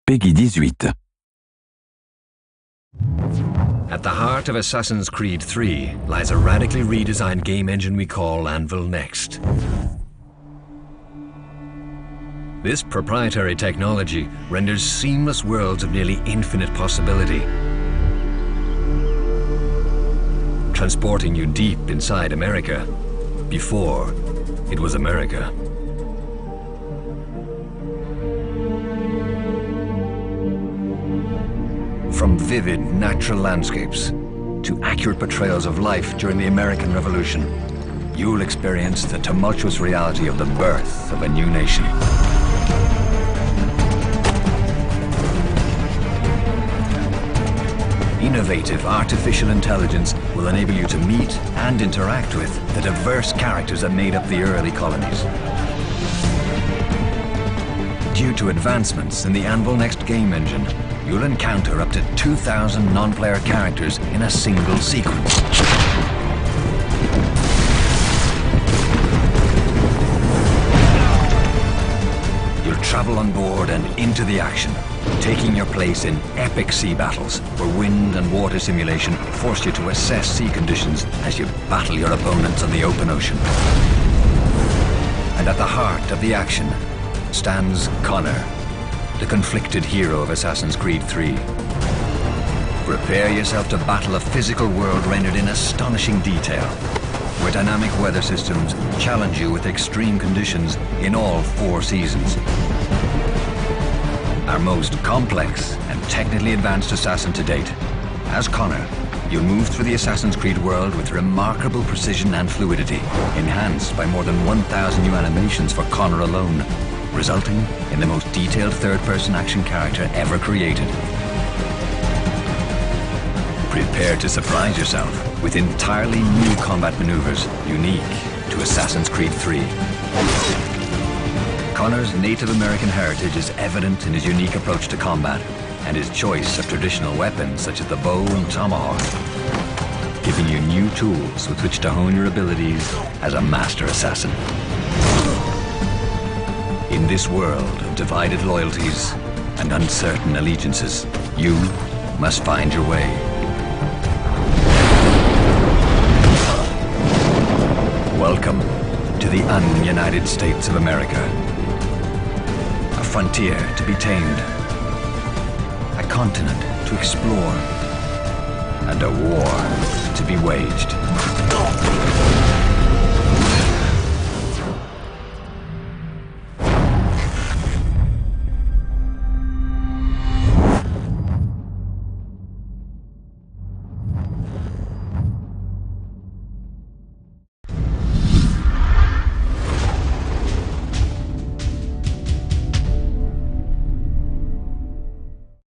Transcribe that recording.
Peggy 18. At the heart of Assassin's Creed 3 lies a radically redesigned game engine we call Anvil Next. This proprietary technology renders seamless worlds of nearly infinite possibility, transporting you deep inside America, before it was America. From vivid natural landscapes to accurate portrayals of life during the American Revolution, you'll experience the tumultuous reality of the birth of a new nation. Innovative artificial intelligence will enable you to meet and interact with the diverse characters that made up the early colonies. Due to advancements in the Anvil Next game engine, you'll encounter up to 2,000 non-player characters in a single sequence. You'll travel on board and into the action, taking your place in epic sea battles where wind and water simulation force you to assess sea conditions as you battle your opponents on the open ocean. And at the heart of the action stands Connor, the conflicted hero of Assassin's Creed 3. Prepare yourself to battle a physical world rendered in astonishing detail, where dynamic weather systems challenge you with extreme conditions in all 4 seasons. Our most complex and technically advanced assassin to date. As Connor, you'll move through the Assassin's Creed world with remarkable precision and fluidity, enhanced by more than 1,000 new animations for Connor alone, resulting in the most detailed third-person action character ever created. Prepare to surprise yourself with entirely new combat maneuvers unique to Assassin's Creed 3. Connor's Native American heritage is evident in his unique approach to combat and his choice of traditional weapons such as the bow and tomahawk, giving you new tools with which to hone your abilities as a master assassin. In this world of divided loyalties and uncertain allegiances, you must find your way. Welcome to the un-United States of America. A frontier to be tamed, a continent to explore, and a war to be waged.